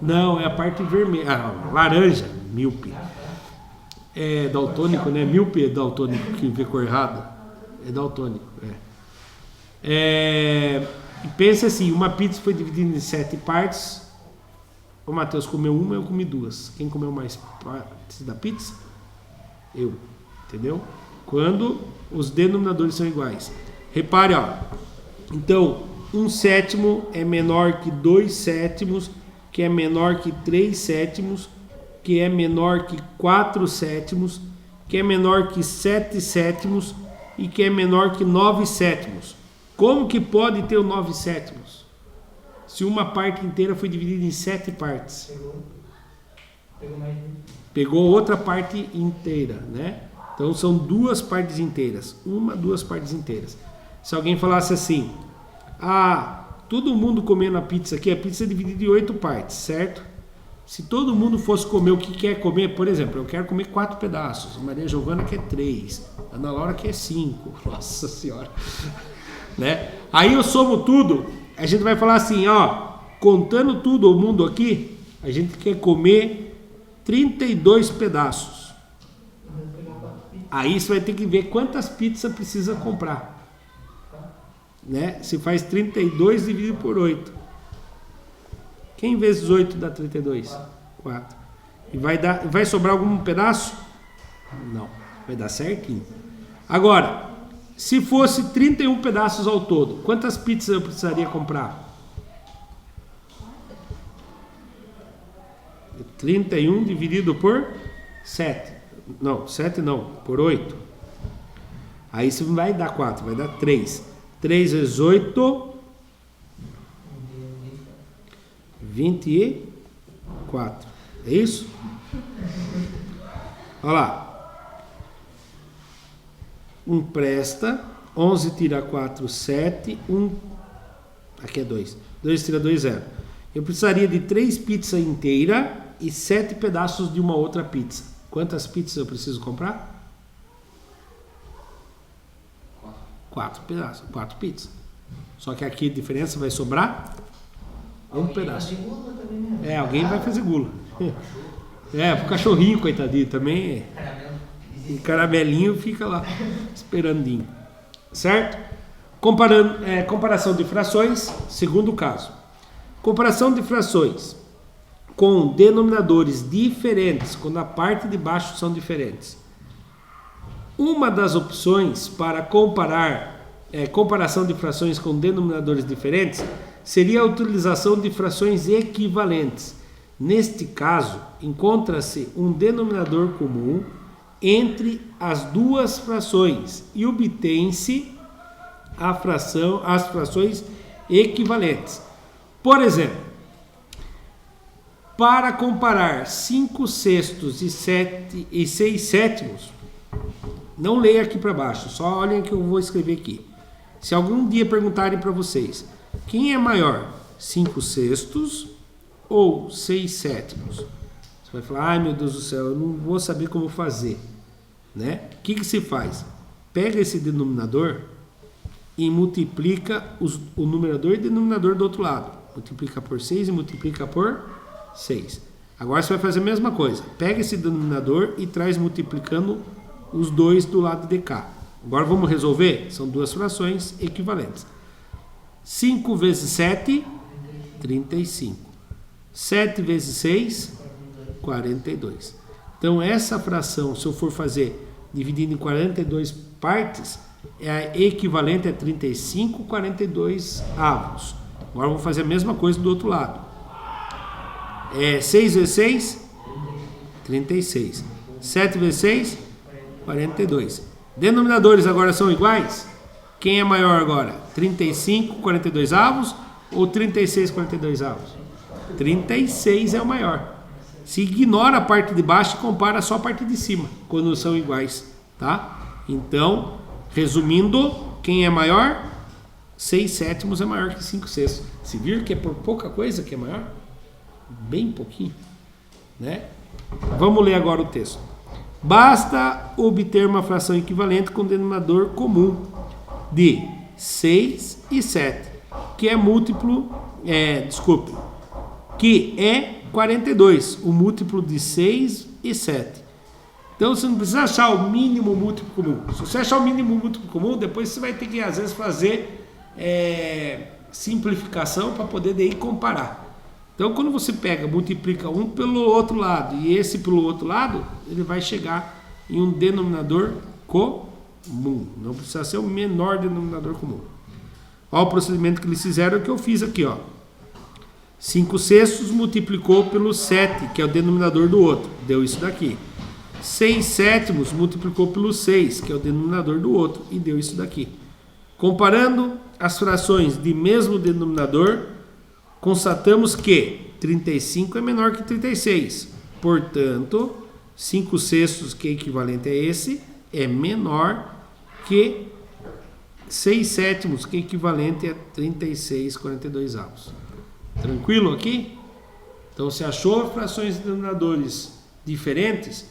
Não, é a parte vermelha, laranja, míope. É daltônico, né? Míope é daltônico, que vê cor errada. É daltônico, Pensa assim, uma pizza foi dividida em 7 partes. O Matheus comeu uma, eu comi 2. Quem comeu mais partes da pizza? Eu. Entendeu? Quando os denominadores são iguais. Repare, ó. Então, 1/7 é menor que 2/7, que é menor que 3/7, que é menor que 4/7, que é menor que 7/7 e que é menor que 9/7. Como que pode ter o 9/7? Se uma parte inteira foi dividida em 7 partes. Pegou mais um. Pegou outra parte inteira, né? Então são 2 partes inteiras. 2 partes inteiras. Se alguém falasse assim, todo mundo comendo a pizza aqui, a pizza é dividida em 8 partes, certo? Se todo mundo fosse comer o que quer comer, por exemplo, eu quero comer 4 pedaços, Maria Giovana quer 3, Ana Laura quer 5, nossa senhora, né? Aí eu somo tudo, a gente vai falar assim, ó, contando tudo o mundo aqui, a gente quer comer 32 pedaços. Aí você vai ter que ver quantas pizzas precisa comprar, né? Se faz 32 dividido por 8. Quem vezes 8 dá 32? 4. E vai sobrar algum pedaço? Não. Vai dar certinho. Agora, se fosse 31 pedaços ao todo, quantas pizzas eu precisaria comprar? 31 dividido por 7. Não, 7 não, por 8. Aí você não vai dar 4, vai dar 3. 3 vezes 8... 24. É isso? Olha lá. 1 presta. 11 tira 4, 7. 1. Aqui é 2. 2 tira 2, 0. Eu precisaria de 3 pizzas inteiras e 7 pedaços de uma outra pizza. Quantas pizzas eu preciso comprar? 4 pedaços. 4 pizzas. Só que aqui a diferença vai sobrar 1 pedaço. Alguém vai fazer gula. O cachorrinho, coitadinho, também. O caramelinho fica lá, esperandinho. Certo? Comparação de frações, segundo caso. Comparação de frações com denominadores diferentes, quando a parte de baixo são diferentes. Uma das opções para comparação de frações com denominadores diferentes seria a utilização de frações equivalentes. Neste caso, encontra-se um denominador comum entre as duas frações e obtém-se as frações equivalentes. Por exemplo, para comparar 5/6 e 6/7, não leia aqui para baixo, só olhem que eu vou escrever aqui. Se algum dia perguntarem para vocês, quem é maior, 5/6 ou 6/7? Você vai falar, ai meu Deus do céu, eu não vou saber como fazer, né? O que se faz? Pega esse denominador e multiplica o numerador e o denominador do outro lado. Multiplica por 6 e multiplica por 6. Agora você vai fazer a mesma coisa. Pega esse denominador e traz multiplicando os dois do lado de cá. Agora vamos resolver? São duas frações equivalentes. 5 vezes 7, 35. 7 vezes 6, 42. Então essa fração, se eu for fazer dividindo em 42 partes, é equivalente a 35/42 avos. Agora vou fazer a mesma coisa do outro lado. 6 vezes 6, 36. 7 vezes 6, 42. Denominadores agora são iguais? Quem é maior agora? 35/42 avos ou 36/42 avos? 36 é o maior. Se ignora a parte de baixo e compara só a parte de cima, quando são iguais, tá? Então, resumindo, quem é maior? 6/7 é maior que 5/6. Se vir que é por pouca coisa que é maior? Bem pouquinho, né? Vamos ler agora o texto. Basta obter uma fração equivalente com denominador comum de 6 e 7, que é múltiplo, que é 42, o múltiplo de 6 e 7. Então você não precisa achar o mínimo múltiplo comum. Se você achar o mínimo múltiplo comum, depois você vai ter que às vezes fazer simplificação para poder daí comparar. Então quando você pega, multiplica um pelo outro lado e esse pelo outro lado, ele vai chegar em um denominador comum. Não precisa ser o menor denominador comum. Olha o procedimento que eles fizeram, que eu fiz aqui, ó. 5 sextos multiplicou pelo 7, que é o denominador do outro. Deu isso daqui. 6 sétimos multiplicou pelo 6, que é o denominador do outro. E deu isso daqui. Comparando as frações de mesmo denominador, constatamos que 35 é menor que 36. Portanto, 5 sextos, que é equivalente a esse, é menor que 6 sétimos, que é equivalente a 36/42. Tranquilo aqui? Então, se achou frações de denominadores diferentes,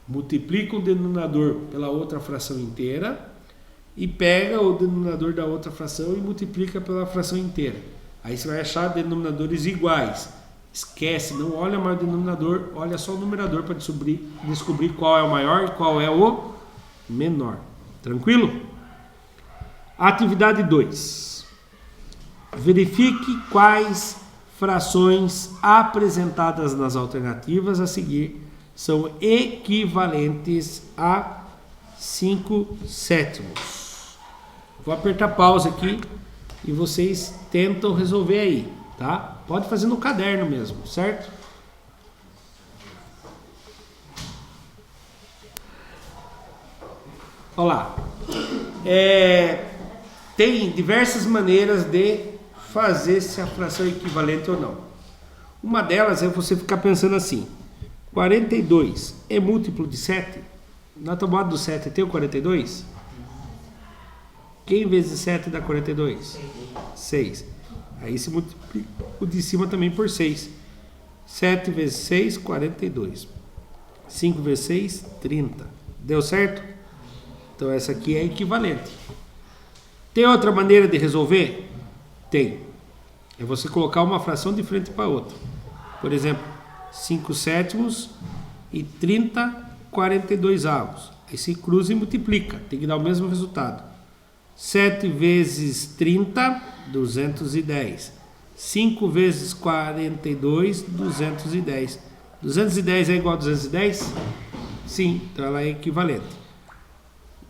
multiplica o denominador pela outra fração inteira e pega o denominador da outra fração e multiplica pela fração inteira. Aí você vai achar denominadores iguais. Esquece, não olha mais o denominador, olha só o numerador para descobrir qual é o maior e qual é o menor. Tranquilo? Atividade 2. Verifique quais frações apresentadas nas alternativas a seguir são equivalentes a 5 sétimos. Vou apertar pausa aqui e vocês tentam resolver aí, tá? Pode fazer no caderno mesmo, certo? Olha lá. Tem diversas maneiras de fazer se a fração é equivalente ou não. Uma delas é você ficar pensando assim: 42 é múltiplo de 7? Na tomada do 7 tem o 42? Quem vezes 7 dá 42? 6. Aí se multiplica o de cima também por 6. 7 vezes 6, 42. 5 vezes 6, 30. Deu certo? Então essa aqui é equivalente. Tem outra maneira de resolver? Tem. É você colocar uma fração de frente para outra. Por exemplo, 5 sétimos e 30/42. Aí se cruza e multiplica. Tem que dar o mesmo resultado. 7 vezes 30, 210. 5 vezes 42, 210. 210 é igual a 210? Sim, então ela é equivalente.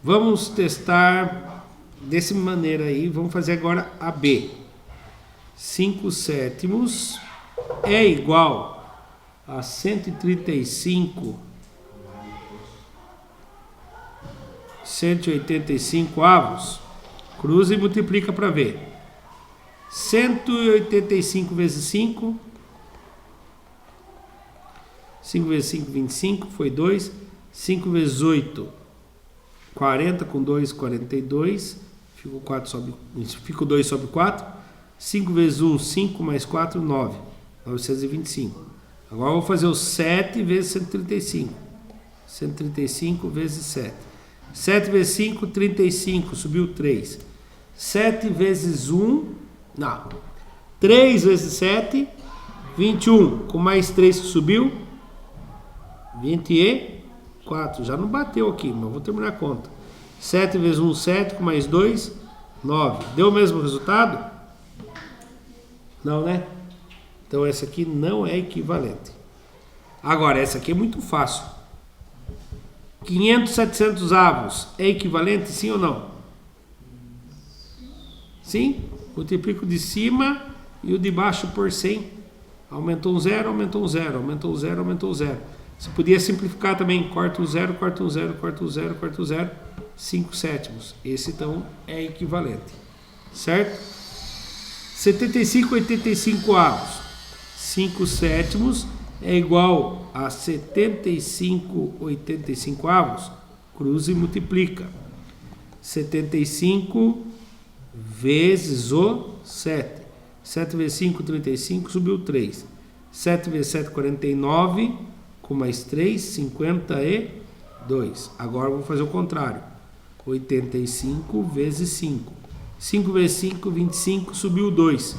Vamos testar dessa maneira aí. Vamos fazer agora a B. 5 sétimos é igual a 135 185 avos. Cruza e multiplica para ver. 185 vezes 5. 5 vezes 5, 25, foi 2. 5 vezes 8, 40, com 2, 42. Fica o 4 sobre, fica o 2 sobre 4. 5 vezes 1, 5, mais 4, 9. 925. Agora eu vou fazer o 7 vezes 135. 135 vezes 7. 7 vezes 5, 35. Subiu 3. 7 vezes 1, não. 3 vezes 7, 21. Com mais 3 que subiu, 24. Já não bateu aqui, mas vou terminar a conta. 7 vezes 1, 7. Com mais 2, 9. Deu o mesmo resultado? Não, né? Então essa aqui não é equivalente. Agora, essa aqui é muito fácil. 500, 700 avos é equivalente, sim ou não? Sim? Multiplico o de cima e o de baixo por 100. Aumentou um 0, aumentou um 0, aumentou um 0, aumentou um 0. Você podia simplificar também. Corta um 0, corta um 0, corta um 0, corta um 0. 5 sétimos. Esse então é equivalente. Certo? 75, 85 avos. 5 sétimos é igual a 75, 85 avos. Cruza e multiplica. 75 vezes o 7. 7 vezes 5, 35, subiu 3. 7 vezes 7, 49. Com mais 3, 52. Agora eu vou fazer o contrário. 85 vezes 5. 5 vezes 5, 25, subiu 2.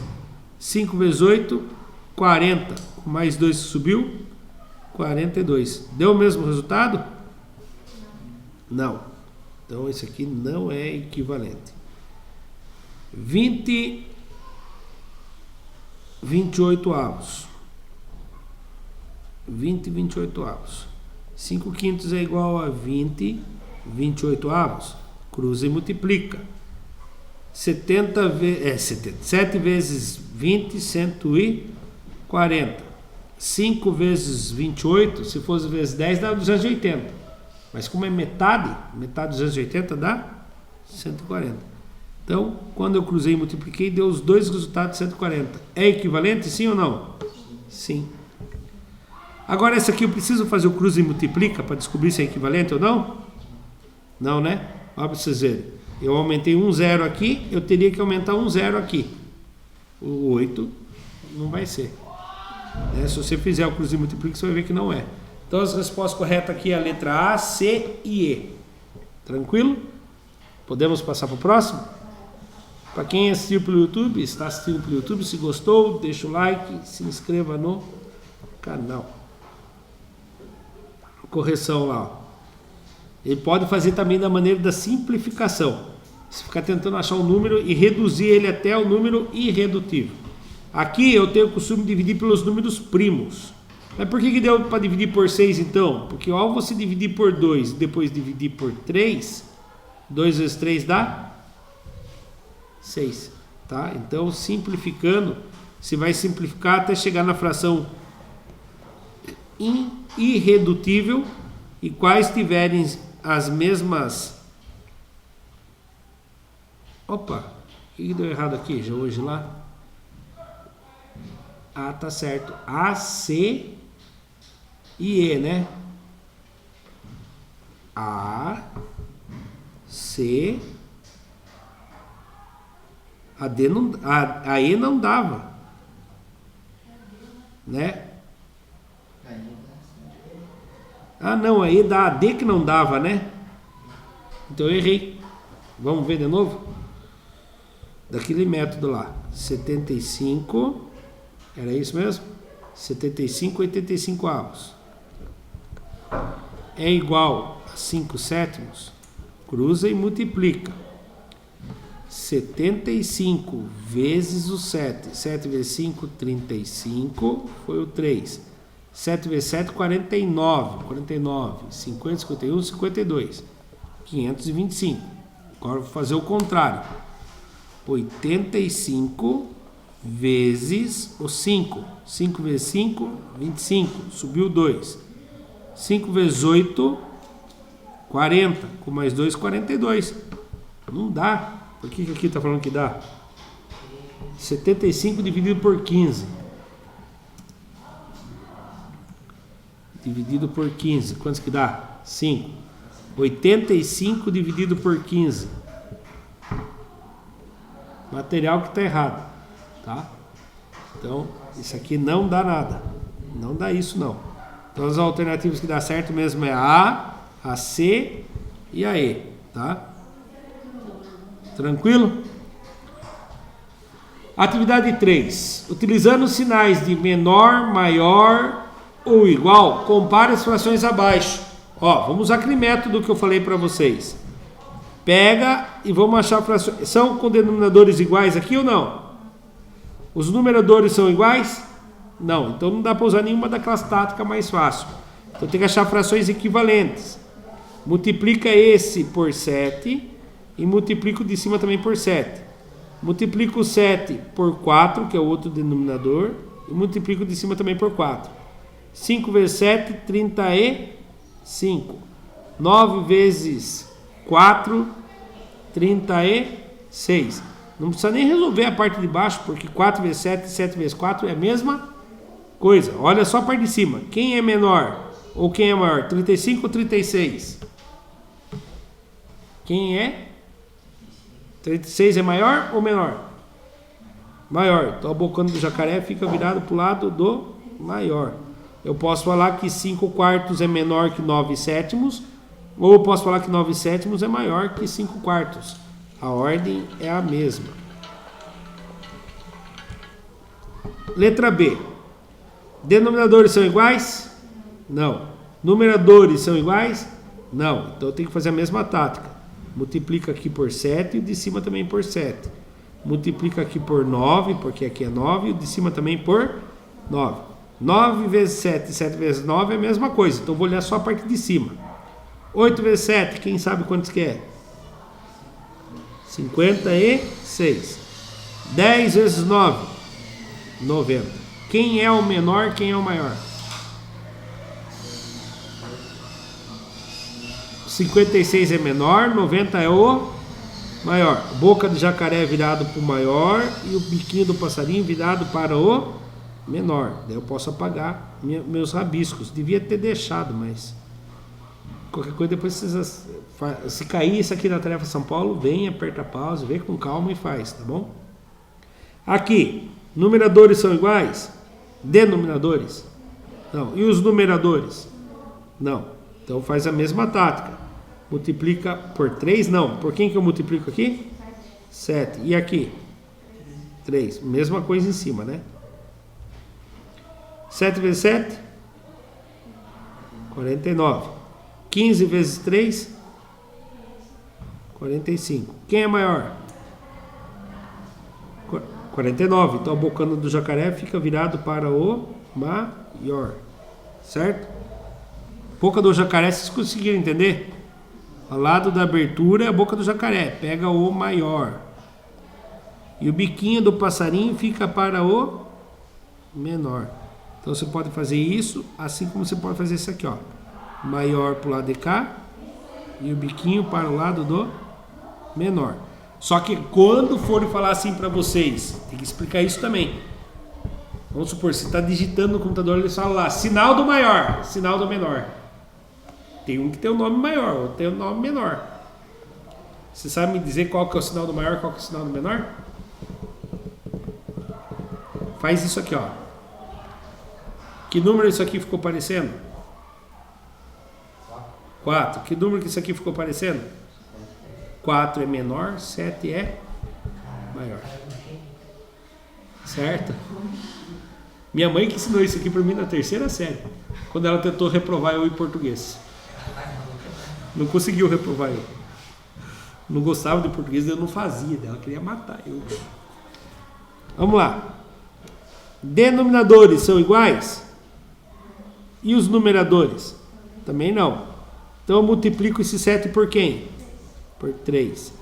5 vezes 8, 40. Com mais 2 subiu, 42. Deu o mesmo resultado? Não. Então esse aqui não é equivalente. 28 avos. 28 avos. 5 quintos é igual a 28 avos. cruza e multiplica. 7 vezes 20, 140. 5 vezes 28, se fosse vezes 10, dá 280. Mas como é metade de 280 dá 140. Então, quando eu cruzei e multipliquei, deu os dois resultados de 140. É equivalente, sim ou não? Sim. Agora, essa aqui eu preciso fazer o cruza e multiplica para descobrir se é equivalente ou não? Não, né? Olha para vocês verem. Eu aumentei um zero aqui, eu teria que aumentar um zero aqui. O 8 não vai ser. Se você fizer o cruza e multiplica, você vai ver que não é. Então, as respostas corretas aqui é a letra A, C e E. Tranquilo? Podemos passar para o próximo? Para quem assistiu pelo YouTube, está assistindo pelo YouTube, se gostou, deixa o like, se inscreva no canal. Correção lá, ó. Ele pode fazer também da maneira da simplificação. Você ficar tentando achar um número e reduzir ele até o número irredutível. Aqui eu tenho o costume de dividir pelos números primos. Mas por que deu para dividir por 6 então? Porque ao você dividir por 2 e depois dividir por 3, 2 vezes 3 dá 6. Tá? Então, simplificando, você vai simplificar até chegar na fração irredutível, e quais tiverem as mesmas... Opa, o que deu errado aqui? Já hoje lá? Ah, tá certo. A, C e E, né? A, C... A E não dava, né? Ah, não, a E da AD que não dava, né? Então eu errei. Vamos ver de novo? Daquele método lá. 75, era isso mesmo? 75, 85 avos. É igual a 5 sétimos. Cruza e multiplica. 75 vezes o 7. 7 vezes 5, 35. Foi o 3. 7 vezes 7, 49. 49. 50, 51, 52. 525. Agora vou fazer o contrário. 85 vezes o 5. 5 vezes 5, 25. Subiu 2. 5 vezes 8, 40. Com mais 2, 42. Não dá. Por que aqui está falando que dá? 75 dividido por 15. Dividido por 15. Quantos que dá? 5. 85 dividido por 15. Material que está errado. Tá? Então, isso aqui não dá nada. Não dá isso, não. Então, as alternativas que dá certo mesmo é a C e a E. Tá? Tranquilo? Atividade 3. Utilizando os sinais de menor, maior ou igual, compare as frações abaixo. Ó, vamos usar aquele método que eu falei para vocês. Pega e vamos achar frações. São com denominadores iguais aqui ou não? Os numeradores são iguais? Não. Então não dá para usar nenhuma daquelas táticas mais fácil. Então tem que achar frações equivalentes. Multiplica esse por 7 e multiplico de cima também por 7. Multiplico 7 por 4, que é o outro denominador, e multiplico de cima também por 4. 5 vezes 7, 35. 9 vezes 4, 36. Não precisa nem resolver a parte de baixo, porque 4 vezes 7, 7 vezes 4 é a mesma coisa. Olha só a parte de cima. Quem é menor ou quem é maior? 35 ou 36? Quem é? 36 é maior ou menor? Maior. Então a bocona do jacaré fica virado para o lado do maior. Eu posso falar que 5 quartos é menor que 9 sétimos, ou eu posso falar que 9 sétimos é maior que 5 quartos. A ordem é a mesma. Letra B. Denominadores são iguais? Não. Numeradores são iguais? Não. Então eu tenho que fazer a mesma tática. Multiplica aqui por 7 e o de cima também por 7. Multiplica aqui por 9, porque aqui é 9, e o de cima também por 9. 9 vezes 7 e 7 vezes 9 é a mesma coisa. Então eu vou olhar só a parte de cima. 8 vezes 7, quem sabe quantos que é? 56. 10 vezes 9, 90. Quem é o menor, quem é o maior? 56 é menor, 90 é o maior. Boca do jacaré virado para o maior e o biquinho do passarinho virado para o menor. Daí eu posso apagar meus rabiscos. Devia ter deixado, mas qualquer coisa depois vocês, se cair isso aqui na tarefa São Paulo, vem, aperta a pausa, vê com calma e faz, tá bom? Aqui, numeradores são iguais? Denominadores? Não. E os numeradores? Não. Então faz a mesma tática. Multiplica por 3? Não. Por quem que eu multiplico aqui? 7. E aqui? 3. Mesma coisa em cima, né? 7 vezes 7? 49. 15 vezes 3? 45. Quem é maior? 49. Então a bocana do jacaré fica virado para o maior. Certo? Boca do jacaré, vocês conseguiram entender? Ao lado da abertura é a boca do jacaré. Pega o maior. E o biquinho do passarinho fica para o menor. Então você pode fazer isso, assim como você pode fazer isso aqui, ó. Maior para o lado de cá e o biquinho para o lado do menor. Só que quando forem falar assim para vocês, tem que explicar isso também. Vamos supor, você está digitando no computador, ele fala lá, sinal do maior, sinal do menor. Tem um que tem o nome maior, outro tem o nome menor. Você sabe me dizer qual que é o sinal do maior e qual que é o sinal do menor? Faz isso aqui, ó. Que número isso aqui ficou parecendo? 4. Que número que isso aqui ficou parecendo? 4 é menor, 7 é maior. Certo? Minha mãe que ensinou isso aqui para mim na 3ª série, quando ela tentou reprovar eu em português. Não conseguiu reprovar eu. Não gostava de português, eu não fazia dela, queria matar eu. Vamos lá. Denominadores são iguais? E os numeradores? Também não. Então eu multiplico esse 7 por quem? Por 3.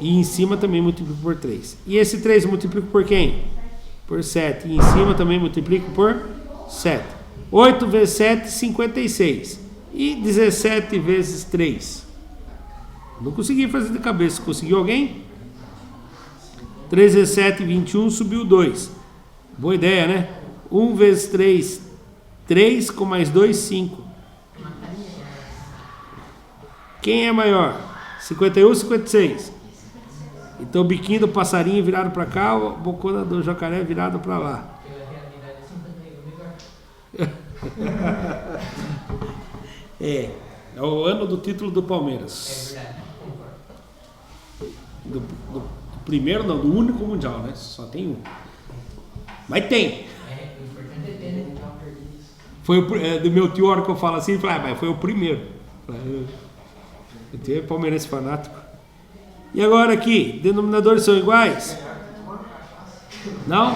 E em cima também multiplico por 3. E esse 3 eu multiplico por quem? Por 7. E em cima também multiplico por 7. 8 vezes 7, 56. E 17 vezes 3. Não consegui fazer de cabeça. Conseguiu alguém? 3 vezes 7, 21. Subiu 2. Boa ideia, né? 1 vezes 3, 3 com mais 2, 5. Quem é maior? 51 ou 56? Então o biquinho do passarinho virado para cá, a bocona do jacaré virado para lá. É o ano do título do Palmeiras. É verdade, Do primeiro não, do único mundial, né? Só tem um. Mas tem. o importante é ter, né? Foi do meu tio, a hora que eu falo assim, ele fala, mas foi o primeiro. Eu tenho palmeirense fanático. E agora aqui, denominadores são iguais? Não?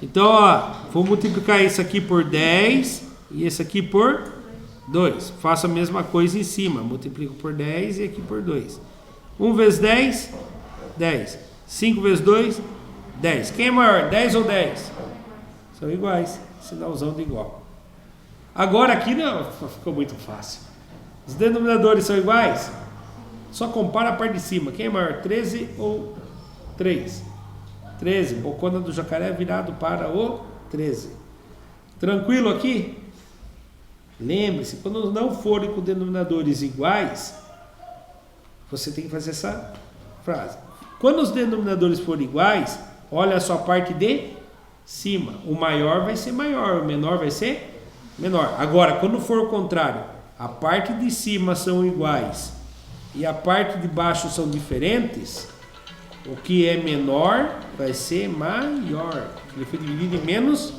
Então, ó, vou multiplicar esse aqui por 10 e esse aqui por 2. Faço a mesma coisa em cima. Multiplico por 10 e aqui por 2. 1 vezes 10, 10. 5 vezes 2, 10. Quem é maior, 10 ou 10? São iguais. Sinalzão de igual. Agora aqui não, ficou muito fácil. Os denominadores são iguais? Só compara a parte de cima. Quem é maior, 13 ou 3? 13. Bocona do jacaré virado para o 13. Tranquilo aqui? Lembre-se, quando não forem com denominadores iguais, você tem que fazer essa frase. Quando os denominadores forem iguais, olha a sua parte de cima. O maior vai ser maior, o menor vai ser menor. Agora, quando for o contrário, a parte de cima são iguais e a parte de baixo são diferentes, o que é menor vai ser maior. Ele foi dividido em menos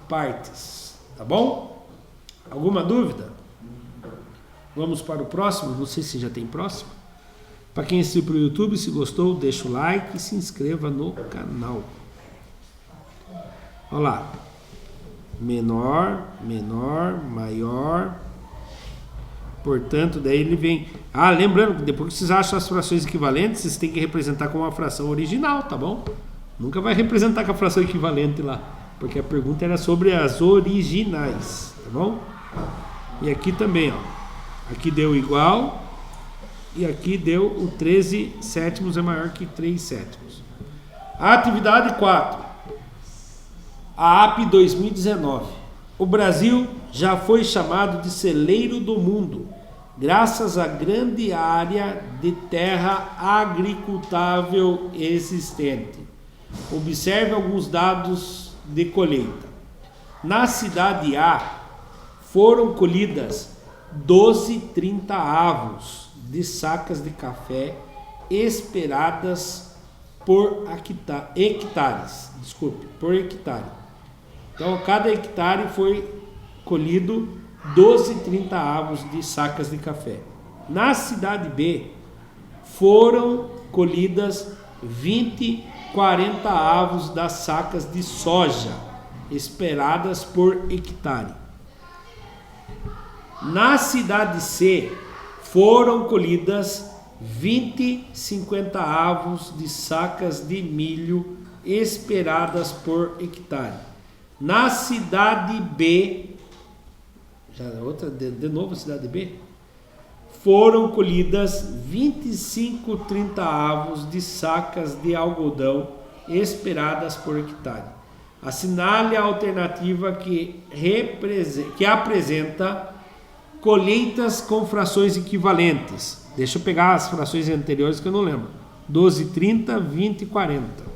partes. Tá bom? Alguma dúvida? Vamos para o próximo. Não sei se já tem próximo. Para quem assistiu para o YouTube, se gostou, deixa o like e se inscreva no canal. Olha lá. Menor, menor, maior, Portanto, daí ele vem... lembrando que depois que vocês acham as frações equivalentes, vocês têm que representar com uma fração original, tá bom? Nunca vai representar com a fração equivalente lá, porque a pergunta era sobre as originais, tá bom? E aqui também, ó. Aqui deu igual, e aqui deu o 13 sétimos é maior que 3 sétimos. A atividade 4. A AP 2019. O Brasil já foi chamado de celeiro do mundo, graças à grande área de terra agricultável existente. Observe alguns dados de colheita. Na cidade A, foram colhidas 12,30 avos de sacas de café esperadas por hectares. Por hectare. Então, cada hectare foi colhido 12,30 avos de sacas de café. Na cidade B, foram colhidas 20,40 avos das sacas de soja esperadas por hectare. Na cidade C, foram colhidas 20,50 avos de sacas de milho esperadas por hectare. Na cidade B, de novo a cidade B, foram colhidas 25,30 avos de sacas de algodão esperadas por hectare. Assinale a alternativa que apresenta colheitas com frações equivalentes. Deixa eu pegar as frações anteriores que eu não lembro. 12,30, 20,40.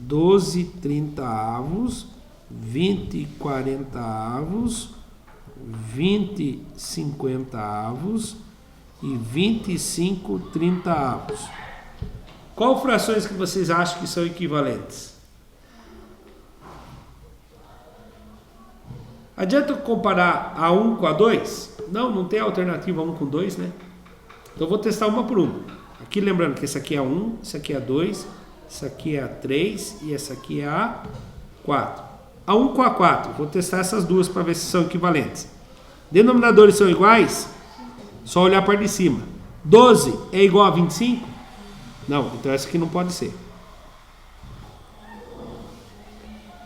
12,30 avos, 20,40 avos, 20,50 avos e 25,30 avos. Qual frações que vocês acham que são equivalentes? Adianta comparar a 1 com a 2? Não tem alternativa 1 com 2, né? Então eu vou testar uma por uma. Aqui lembrando que esse aqui é a 1, esse aqui é a 2, esse aqui é a 3 e essa aqui é a 4. A 1 com a 4, vou testar essas duas para ver se são equivalentes. Denominadores são iguais? Só olhar a parte de cima. 12 é igual a 25? Não, então essa aqui não pode ser.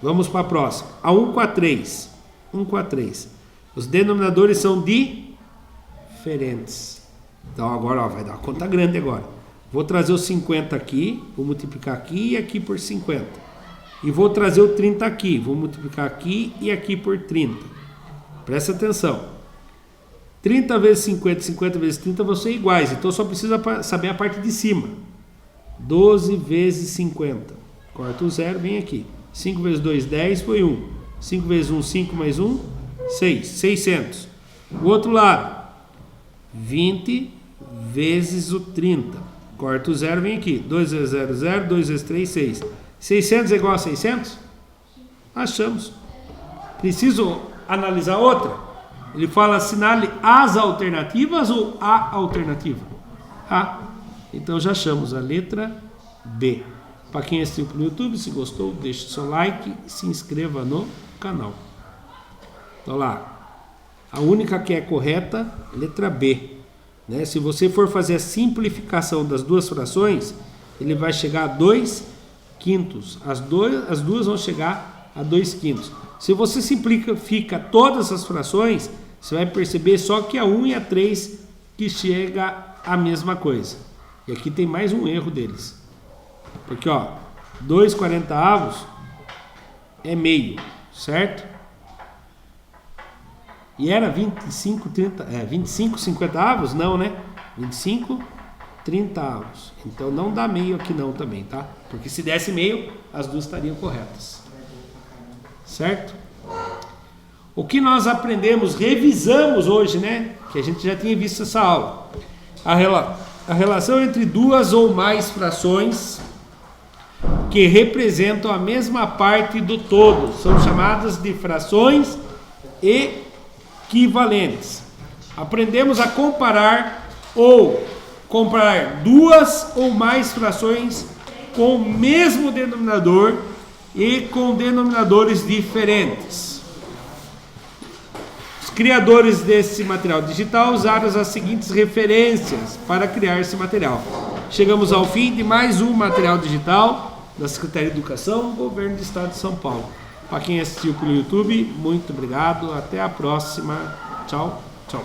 Vamos para a próxima. A 1 com a 3. 1 com a 3. Os denominadores são diferentes. Então agora vai dar uma conta grande agora. Vou trazer o 50 aqui, vou multiplicar aqui e aqui por 50. E vou trazer o 30 aqui, vou multiplicar aqui e aqui por 30. Presta atenção. 30 vezes 50, 50 vezes 30 vão ser iguais, então só precisa saber a parte de cima. 12 vezes 50. Corta o zero, vem aqui. 5 vezes 2, 10, foi 1. 5 vezes 1, 5 mais 1, 6. 600. O outro lado. 20 vezes o 30. Corta o zero, vem aqui. 2 vezes 0, 0. 2 vezes 3, 6. 600 é igual a 600? Achamos. Preciso analisar outra? Ele fala assinale as alternativas ou a alternativa? A. Então já achamos a letra B. Para quem assistiu no YouTube, se gostou, deixe o seu like e se inscreva no canal. Então lá. A única que é correta, letra B. Né? Se você for fazer a simplificação das duas frações, ele vai chegar a 2 quintos. As duas vão chegar a 2 quintos. Se você simplifica todas as frações, você vai perceber só que a 1 e a 3 que chega a mesma coisa. E aqui tem mais um erro deles. Porque, ó, 2,40 avos é meio, certo? E era 25, 50 avos? Não, né? 25, 30 avos. Então não dá meio aqui não também, tá? Porque se desse meio, as duas estariam corretas. Certo? O que nós aprendemos, revisamos hoje, né? Que a gente já tinha visto essa aula. A relação entre duas ou mais frações que representam a mesma parte do todo são chamadas de frações equivalentes. Aprendemos a comparar duas ou mais frações com o mesmo denominador e com denominadores diferentes. criadores desse material digital usaram as seguintes referências para criar esse material. Chegamos ao fim de mais um material digital da Secretaria de Educação, Governo do Estado de São Paulo. Para quem assistiu pelo YouTube, muito obrigado. Até a próxima. Tchau, tchau.